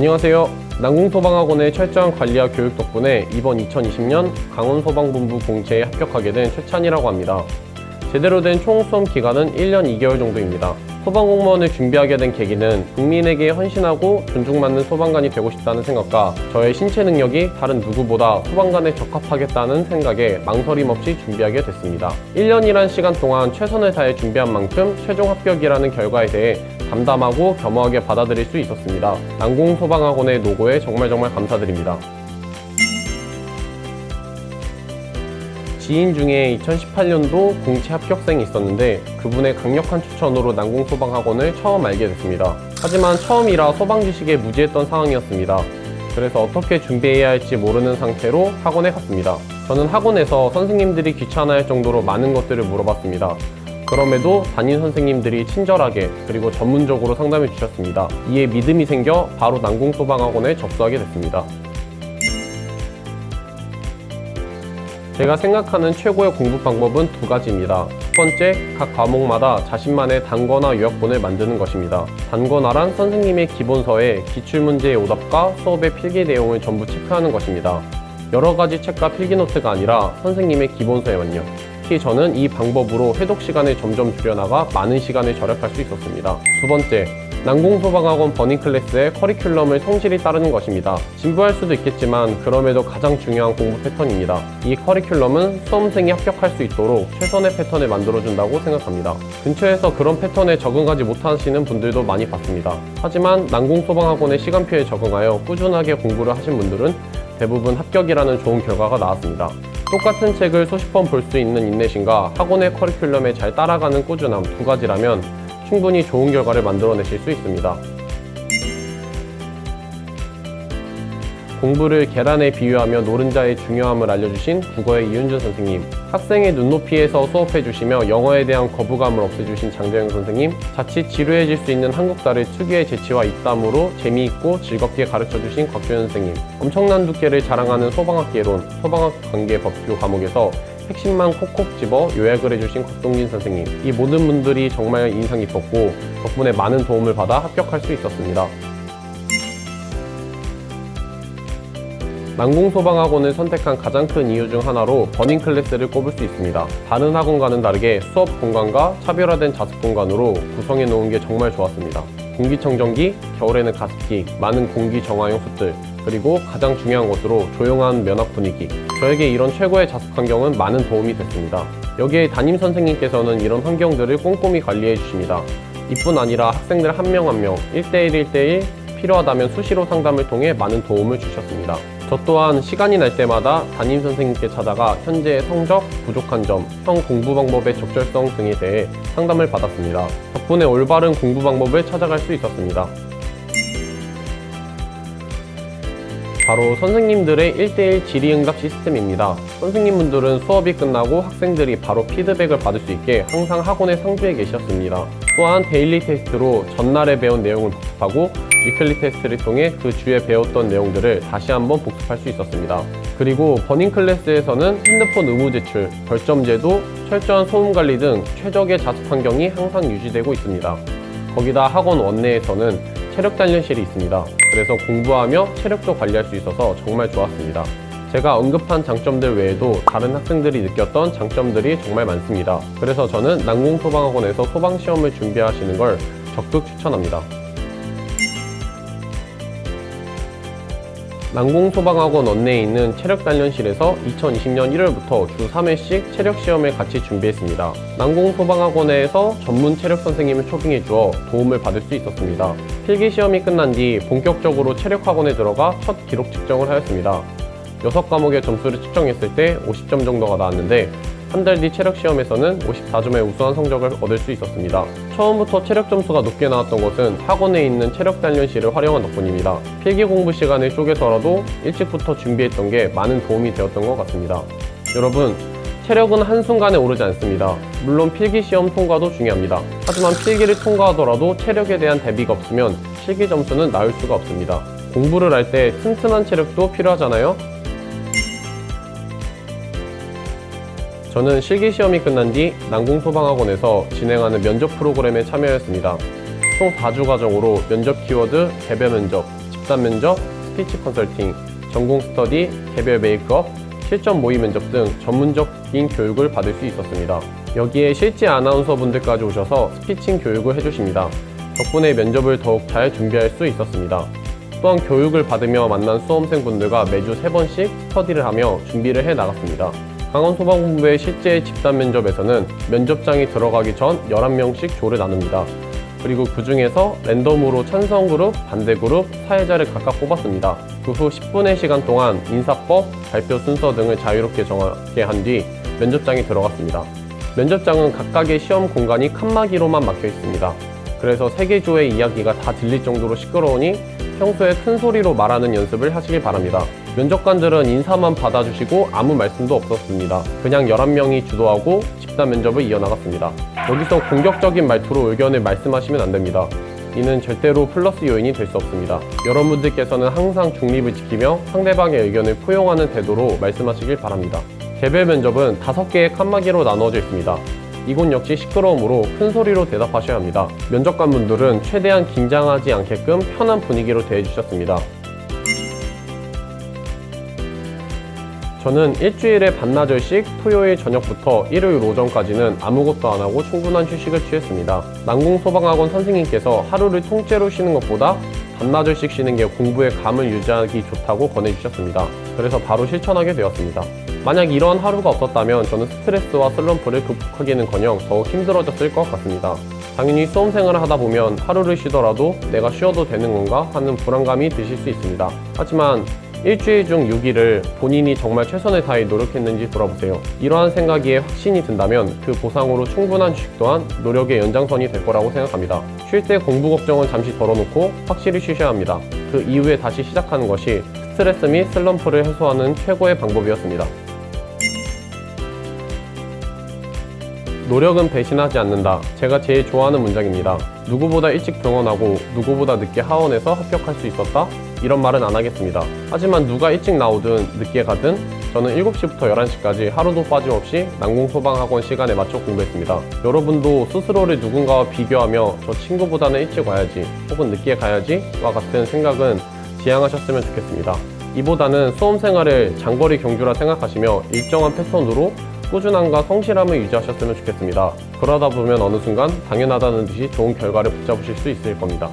안녕하세요. 난공소방학원의 철저한 관리와 교육 덕분에 이번 2020년 강원소방본부 공채에 합격하게 된 최찬이라고 합니다. 제대로 된 총수험 기간은 1년 2개월 정도입니다. 소방공무원을 준비하게 된 계기는 국민에게 헌신하고 존중받는 소방관이 되고 싶다는 생각과 저의 신체 능력이 다른 누구보다 소방관에 적합하겠다는 생각에 망설임 없이 준비하게 됐습니다. 1년이란 시간 동안 최선을 다해 준비한 만큼 최종 합격이라는 결과에 대해 담담하고 겸허하게 받아들일 수 있었습니다. 난공소방학원의 노고에 정말 감사드립니다. 지인 중에 2018년도 공채 합격생이 있었는데 그분의 강력한 추천으로 난공소방학원을 처음 알게 됐습니다. 하지만 처음이라 소방 지식에 무지했던 상황이었습니다. 그래서 어떻게 준비해야 할지 모르는 상태로 학원에 갔습니다. 저는 학원에서 선생님들이 귀찮아할 정도로 많은 것들을 물어봤습니다. 그럼에도 담임 선생님들이 친절하게 그리고 전문적으로 상담해 주셨습니다. 이에 믿음이 생겨 바로 난공소방학원에 접수하게 됐습니다. 제가 생각하는 최고의 공부 방법은 두 가지입니다. 첫 번째, 각 과목마다 자신만의 단권화 요약본을 만드는 것입니다. 단권화란 선생님의 기본서에 기출문제의 오답과 수업의 필기 내용을 전부 체크하는 것입니다. 여러 가지 책과 필기노트가 아니라 선생님의 기본서에만요. 특히 저는 이 방법으로 회독 시간을 점점 줄여나가 많은 시간을 절약할 수 있었습니다. 두 번째, 난공소방학원 버닝클래스의 커리큘럼을 성실히 따르는 것입니다. 진부할 수도 있겠지만 그럼에도 가장 중요한 공부 패턴입니다. 이 커리큘럼은 수험생이 합격할 수 있도록 최선의 패턴을 만들어준다고 생각합니다. 근처에서 그런 패턴에 적응하지 못하시는 분들도 많이 봤습니다. 하지만 난공소방학원의 시간표에 적응하여 꾸준하게 공부를 하신 분들은 대부분 합격이라는 좋은 결과가 나왔습니다. 똑같은 책을 수십 번 볼 수 있는 인내심과 학원의 커리큘럼에 잘 따라가는 꾸준함 두 가지라면 충분히 좋은 결과를 만들어내실 수 있습니다. 공부를 계란에 비유하며 노른자의 중요함을 알려주신 국어의 이윤준 선생님, 학생의 눈높이에서 수업해주시며 영어에 대한 거부감을 없애주신 장재영 선생님, 자칫 지루해질 수 있는 한국사를 특유의 재치와 입담으로 재미있고 즐겁게 가르쳐주신 곽규현 선생님, 엄청난 두께를 자랑하는 소방학개론, 소방학 관계법규 과목에서 핵심만 콕콕 집어 요약을 해주신 곽동진 선생님, 이 모든 분들이 정말 인상 깊었고 덕분에 많은 도움을 받아 합격할 수 있었습니다. 난공소방학원을 선택한 가장 큰 이유 중 하나로 버닝클래스를 꼽을 수 있습니다. 다른 학원과는 다르게 수업 공간과 차별화된 자습 공간으로 구성해 놓은 게 정말 좋았습니다. 공기청정기, 겨울에는 가습기, 많은 공기 정화용 숯들, 그리고 가장 중요한 것으로 조용한 면학 분위기. 저에게 이런 최고의 자습 환경은 많은 도움이 됐습니다. 여기에 담임 선생님께서는 이런 환경들을 꼼꼼히 관리해 주십니다. 이뿐 아니라 학생들 한 명 한 명 1대1, 1대1 필요하다면 수시로 상담을 통해 많은 도움을 주셨습니다. 저 또한 시간이 날 때마다 담임 선생님께 찾아가 현재의 성적, 부족한 점, 형 공부 방법의 적절성 등에 대해 상담을 받았습니다. 덕분에 올바른 공부 방법을 찾아갈 수 있었습니다. 바로 선생님들의 1대1 질의응답 시스템입니다. 선생님분들은 수업이 끝나고 학생들이 바로 피드백을 받을 수 있게 항상 학원의 상주에 계셨습니다. 또한 데일리 테스트로 전날에 배운 내용을 복습하고 위클리 테스트를 통해 그 주에 배웠던 내용들을 다시 한번 복습할 수 있었습니다. 그리고 버닝클래스에서는 핸드폰 의무 제출, 벌점 제도, 철저한 소음 관리 등 최적의 자습 환경이 항상 유지되고 있습니다. 거기다 학원 원내에서는 체력 단련실이 있습니다. 그래서 공부하며 체력도 관리할 수 있어서 정말 좋았습니다. 제가 언급한 장점들 외에도 다른 학생들이 느꼈던 장점들이 정말 많습니다. 그래서 저는 난공소방학원에서 소방시험을 준비하시는 걸 적극 추천합니다. 난공소방학원 원내에 있는 체력단련실에서 2020년 1월부터 주 3회씩 체력시험을 같이 준비했습니다. 난공소방학원에서 전문 체력 선생님을 초빙해 주어 도움을 받을 수 있었습니다. 필기시험이 끝난 뒤 본격적으로 체력학원에 들어가 첫 기록 측정을 하였습니다. 6과목의 점수를 측정했을 때 50점 정도가 나왔는데 한 달 뒤 체력시험에서는 54점의 우수한 성적을 얻을 수 있었습니다. 처음부터 체력 점수가 높게 나왔던 것은 학원에 있는 체력 단련실을 활용한 덕분입니다. 필기 공부 시간을 쪼개서라도 일찍부터 준비했던 게 많은 도움이 되었던 것 같습니다. 여러분, 체력은 한순간에 오르지 않습니다. 물론 필기시험 통과도 중요합니다. 하지만 필기를 통과하더라도 체력에 대한 대비가 없으면 실기 점수는 나올 수가 없습니다. 공부를 할 때 튼튼한 체력도 필요하잖아요? 저는 실기시험이 끝난 뒤 난공소방학원에서 진행하는 면접 프로그램에 참여했습니다. 총 4주 과정으로 면접 키워드, 개별 면접, 집단 면접, 스피치 컨설팅, 전공 스터디, 개별 메이크업, 실전 모의 면접 등 전문적인 교육을 받을 수 있었습니다. 여기에 실제 아나운서분들까지 오셔서 스피칭 교육을 해주십니다. 덕분에 면접을 더욱 잘 준비할 수 있었습니다. 또한 교육을 받으며 만난 수험생분들과 매주 3번씩 스터디를 하며 준비를 해 나갔습니다. 강원소방본부의 실제 집단 면접에서는 면접장이 들어가기 전 11명씩 조를 나눕니다. 그리고 그 중에서 랜덤으로 찬성 그룹, 반대 그룹, 사회자를 각각 뽑았습니다. 그 후 10분의 시간 동안 인사법, 발표 순서 등을 자유롭게 정하게 한 뒤 면접장에 들어갔습니다. 면접장은 각각의 시험 공간이 칸막이로만 막혀 있습니다. 그래서 3개 조의 이야기가 다 들릴 정도로 시끄러우니 평소에 큰 소리로 말하는 연습을 하시길 바랍니다. 면접관들은 인사만 받아주시고 아무 말씀도 없었습니다. 그냥 11명이 주도하고 집단 면접을 이어나갔습니다. 여기서 공격적인 말투로 의견을 말씀하시면 안 됩니다. 이는 절대로 플러스 요인이 될 수 없습니다. 여러분들께서는 항상 중립을 지키며 상대방의 의견을 포용하는 태도로 말씀하시길 바랍니다. 개별 면접은 5개의 칸막이로 나누어져 있습니다. 이곳 역시 시끄러움으로 큰 소리로 대답하셔야 합니다. 면접관분들은 최대한 긴장하지 않게끔 편한 분위기로 대해주셨습니다. 저는 일주일에 반나절씩 토요일 저녁부터 일요일 오전까지는 아무것도 안 하고 충분한 휴식을 취했습니다. 난공소방학원 선생님께서 하루를 통째로 쉬는 것보다 반나절씩 쉬는 게 공부에 감을 유지하기 좋다고 권해주셨습니다. 그래서 바로 실천하게 되었습니다. 만약 이런 하루가 없었다면 저는 스트레스와 슬럼프를 극복하기는커녕 더욱 힘들어졌을 것 같습니다. 당연히 수험생활을 하다 보면 하루를 쉬더라도 내가 쉬어도 되는 건가 하는 불안감이 드실 수 있습니다. 하지만 일주일 중 6일을 본인이 정말 최선을 다해 노력했는지 돌아보세요. 이러한 생각에 확신이 든다면 그 보상으로 충분한 휴식 또한 노력의 연장선이 될 거라고 생각합니다. 쉴 때 공부 걱정은 잠시 덜어놓고 확실히 쉬셔야 합니다. 그 이후에 다시 시작하는 것이 스트레스 및 슬럼프를 해소하는 최고의 방법이었습니다. 노력은 배신하지 않는다. 제가 제일 좋아하는 문장입니다. 누구보다 일찍 등원하고 누구보다 늦게 하원해서 합격할 수 있었다? 이런 말은 안 하겠습니다. 하지만 누가 일찍 나오든 늦게 가든 저는 7시부터 11시까지 하루도 빠짐없이 난공소방학원 시간에 맞춰 공부했습니다. 여러분도 스스로를 누군가와 비교하며 저 친구보다는 일찍 와야지 혹은 늦게 가야지 와 같은 생각은 지양하셨으면 좋겠습니다. 이보다는 수험생활을 장거리 경주라 생각하시며 일정한 패턴으로 꾸준함과 성실함을 유지하셨으면 좋겠습니다. 그러다 보면 어느 순간 당연하다는 듯이 좋은 결과를 붙잡으실 수 있을 겁니다.